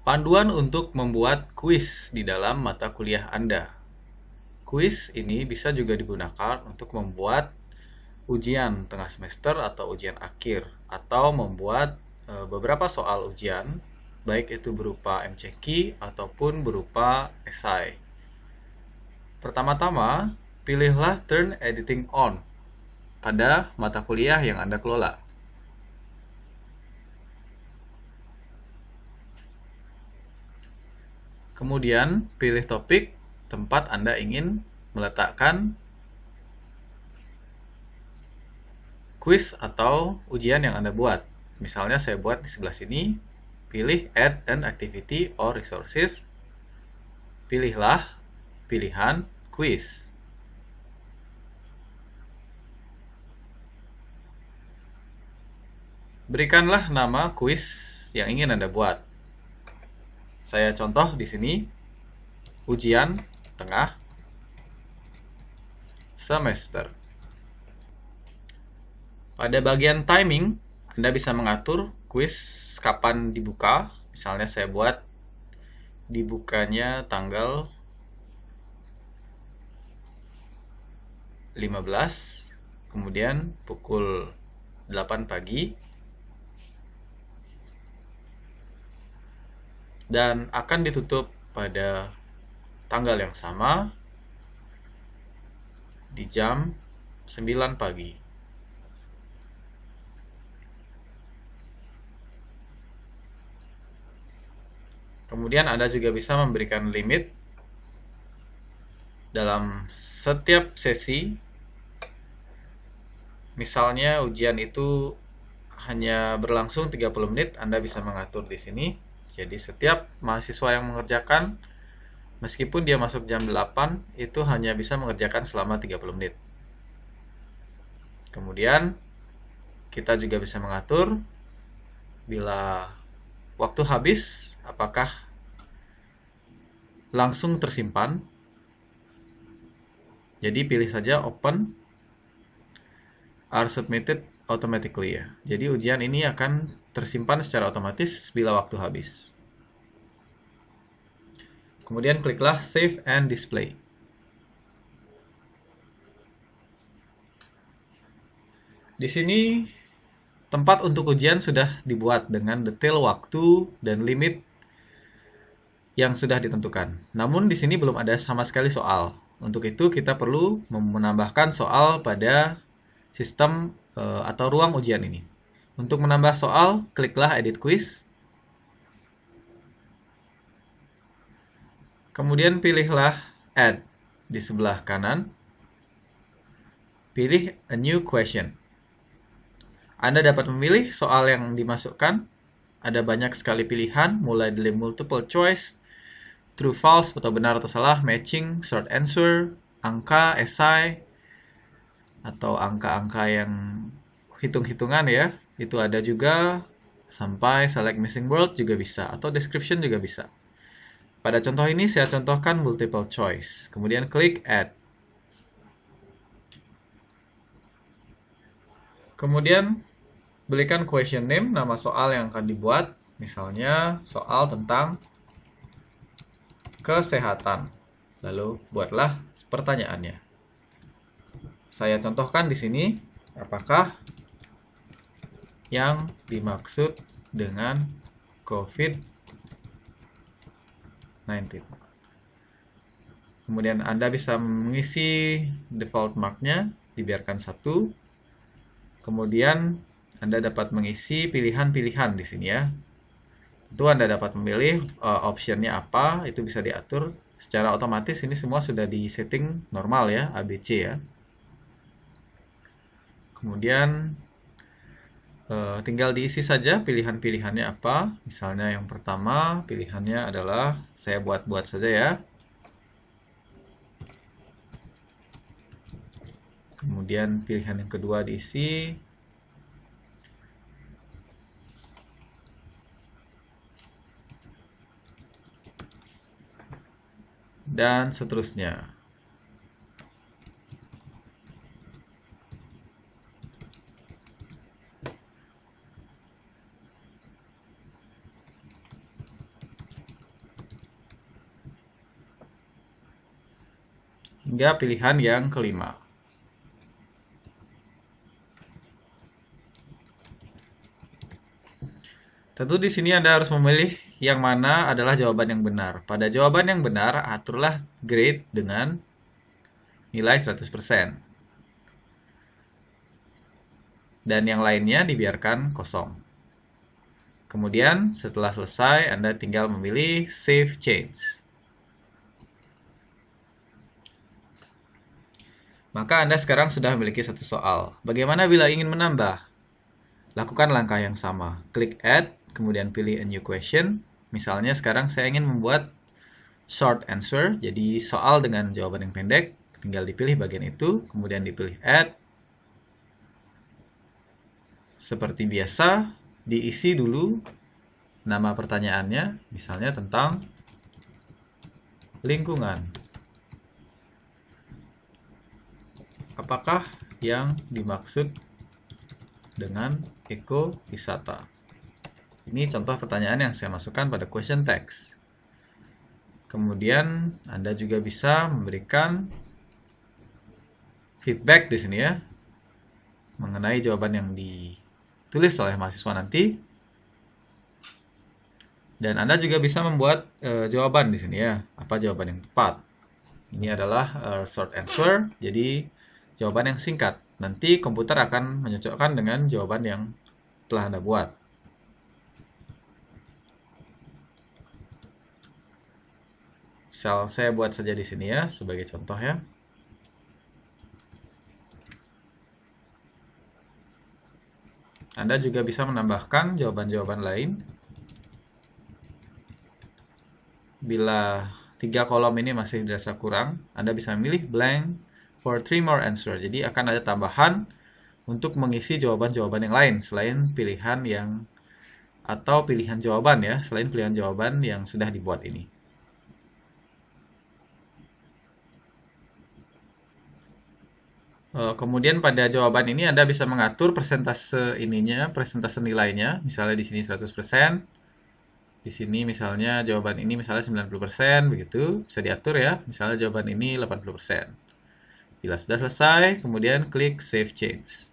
Panduan untuk membuat kuis di dalam mata kuliah Anda. Kuis ini bisa juga digunakan untuk membuat ujian tengah semester atau ujian akhir, atau membuat beberapa soal ujian, baik itu berupa MCQ ataupun berupa esai. Pertama-tama, pilihlah Turn Editing On pada mata kuliah yang Anda kelola. Kemudian, pilih topik tempat Anda ingin meletakkan kuis atau ujian yang Anda buat. Misalnya saya buat di sebelah sini, pilih Add an Activity or Resources, pilihlah pilihan kuis. Berikanlah nama kuis yang ingin Anda buat. Saya contoh di sini, ujian tengah semester. Pada bagian timing, Anda bisa mengatur kuis kapan dibuka. Misalnya saya buat dibukanya tanggal 15, kemudian pukul 8 pagi, dan akan ditutup pada tanggal yang sama di jam 9 pagi. Kemudian Anda juga bisa memberikan limit dalam setiap sesi. Misalnya ujian itu hanya berlangsung 30 menit, Anda bisa mengatur di sini. Jadi setiap mahasiswa yang mengerjakan, meskipun dia masuk jam 8, itu hanya bisa mengerjakan selama 30 menit. Kemudian kita juga bisa mengatur bila waktu habis, apakah langsung tersimpan. Jadi pilih saja open are submitted automatically ya. Jadi ujian ini akan tersimpan secara otomatis bila waktu habis. Kemudian kliklah Save and Display. Di sini tempat untuk ujian sudah dibuat dengan detail waktu dan limit yang sudah ditentukan. Namun di sini belum ada sama sekali soal. Untuk itu kita perlu menambahkan soal pada sistem atau ruang ujian ini. Untuk menambah soal, kliklah Edit Quiz. Kemudian pilihlah Add di sebelah kanan. Pilih A New Question. Anda dapat memilih soal yang dimasukkan. Ada banyak sekali pilihan, mulai dari multiple choice, true false atau benar atau salah, matching, short answer, angka, esai, atau angka-angka yang hitung-hitungan ya. Itu ada juga, sampai select missing word juga bisa, atau description juga bisa. Pada contoh ini saya contohkan multiple choice. Kemudian klik Add. Kemudian berikan question name, nama soal yang akan dibuat. Misalnya soal tentang kesehatan. Lalu buatlah pertanyaannya. Saya contohkan di sini, apakah yang dimaksud dengan COVID-19. Kemudian Anda bisa mengisi default marknya, dibiarkan 1. Kemudian Anda dapat mengisi pilihan-pilihan di sini ya. Tentu Anda dapat memilih optionnya apa, itu bisa diatur secara otomatis. Ini semua sudah di setting normal ya, ABC ya. Kemudian tinggal diisi saja pilihan-pilihannya apa. Misalnya yang pertama pilihannya adalah, saya buat-buat saja ya. Kemudian pilihan yang kedua diisi. Dan seterusnya. hingga pilihan yang kelima. Tentu di sini Anda harus memilih yang mana adalah jawaban yang benar. Pada jawaban yang benar, aturlah grade dengan nilai 100%. Dan yang lainnya dibiarkan kosong. Kemudian setelah selesai, Anda tinggal memilih Save Change. Maka Anda sekarang sudah memiliki satu soal. Bagaimana bila ingin menambah? Lakukan langkah yang sama. Klik Add, kemudian pilih A New Question. Misalnya sekarang saya ingin membuat Short Answer, jadi soal dengan jawaban yang pendek. Tinggal dipilih bagian itu, kemudian dipilih Add. Seperti biasa, diisi dulu nama pertanyaannya, misalnya tentang lingkungan. Apakah yang dimaksud dengan ekowisata? Ini contoh pertanyaan yang saya masukkan pada question text. Kemudian Anda juga bisa memberikan feedback di sini ya, mengenai jawaban yang ditulis oleh mahasiswa nanti. Dan Anda juga bisa membuat jawaban di sini ya, apa jawaban yang tepat. Ini adalah short answer, jadi jawaban yang singkat. Nanti komputer akan menyocokkan dengan jawaban yang telah Anda buat. Misal saya buat saja di sini ya, sebagai contoh ya. Anda juga bisa menambahkan jawaban-jawaban lain. Bila 3 kolom ini masih dirasa kurang, Anda bisa memilih blank for 3 more answer. Jadi akan ada tambahan untuk mengisi jawaban-jawaban yang lain selain pilihan jawaban ya, selain pilihan jawaban yang sudah dibuat ini. Kemudian pada jawaban ini Anda bisa mengatur persentase nilainya, misalnya di sini 100%. Di sini misalnya jawaban ini misalnya 90%, begitu. Bisa diatur ya, misalnya jawaban ini 80%. Bila sudah selesai, kemudian klik Save Change.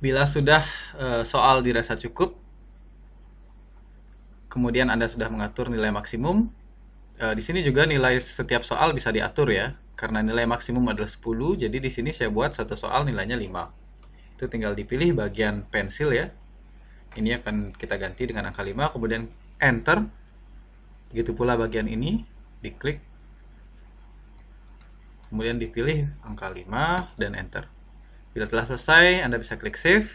Bila sudah soal dirasa cukup, kemudian Anda sudah mengatur nilai maksimum. Di sini juga nilai setiap soal bisa diatur ya. Karena nilai maksimum adalah 10, jadi di sini saya buat satu soal nilainya 5. Itu tinggal dipilih bagian pensil ya. Ini akan kita ganti dengan angka 5, kemudian enter. Begitu pula bagian ini, diklik. Kemudian dipilih angka 5 dan enter. Bila telah selesai, Anda bisa klik save.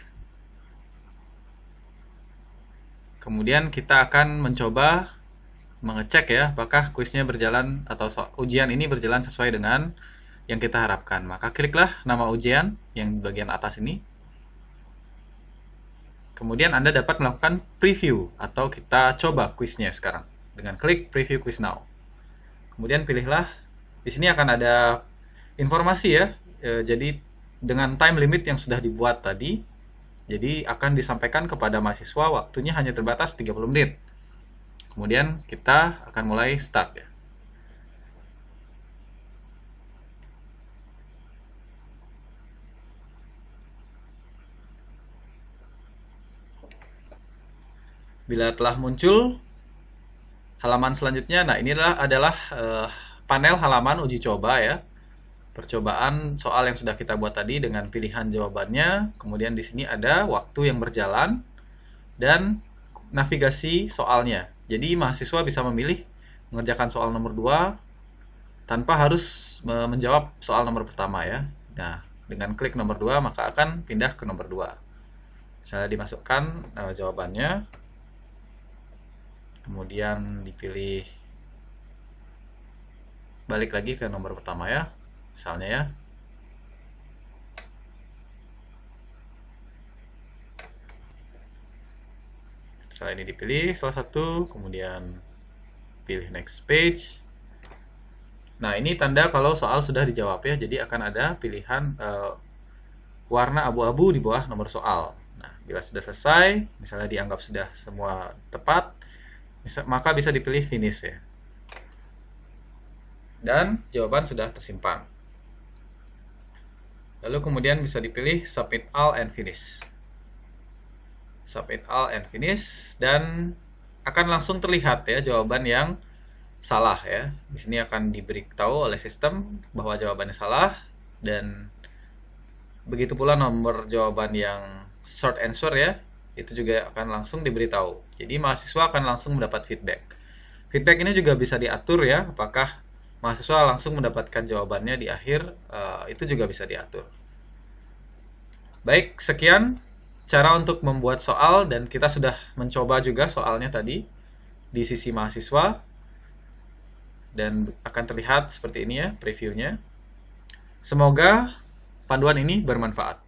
Kemudian kita akan mencoba mengecek ya, apakah kuisnya berjalan atau ujian ini berjalan sesuai dengan yang kita harapkan. Maka kliklah nama ujian yang di bagian atas ini. Kemudian Anda dapat melakukan preview atau kita coba kuisnya sekarang dengan klik preview quiz now. Kemudian pilihlah, di sini akan ada informasi ya. Jadi dengan time limit yang sudah dibuat tadi, jadi akan disampaikan kepada mahasiswa waktunya hanya terbatas 30 menit. Kemudian kita akan mulai start ya. Bila telah muncul halaman selanjutnya, nah ini adalah panel halaman uji coba ya. Percobaan soal yang sudah kita buat tadi dengan pilihan jawabannya. Kemudian di sini ada waktu yang berjalan dan navigasi soalnya. Jadi mahasiswa bisa memilih mengerjakan soal nomor 2 tanpa harus menjawab soal nomor pertama ya. Nah, dengan klik nomor 2 maka akan pindah ke nomor 2. Misalnya dimasukkan jawabannya. Kemudian dipilih balik lagi ke nomor pertama ya. Misalnya ya. Setelah ini dipilih salah satu, kemudian pilih next page. Nah, ini tanda kalau soal sudah dijawab ya. Jadi akan ada pilihan warna abu-abu di bawah nomor soal. Nah, bila sudah selesai, misalnya dianggap sudah semua tepat, maka bisa dipilih finish ya. Dan jawaban sudah tersimpan. Lalu kemudian bisa dipilih submit all and finish. Submit all and finish, dan akan langsung terlihat ya jawaban yang salah ya. Di sini akan diberitahu oleh sistem bahwa jawabannya salah, dan begitu pula nomor jawaban yang short answer ya, itu juga akan langsung diberitahu. Jadi mahasiswa akan langsung mendapat feedback. Feedback ini juga bisa diatur ya, apakah mahasiswa langsung mendapatkan jawabannya di akhir, itu juga bisa diatur. Baik, sekian cara untuk membuat soal, dan kita sudah mencoba juga soalnya tadi di sisi mahasiswa, dan akan terlihat seperti ini ya previewnya. Semoga panduan ini bermanfaat.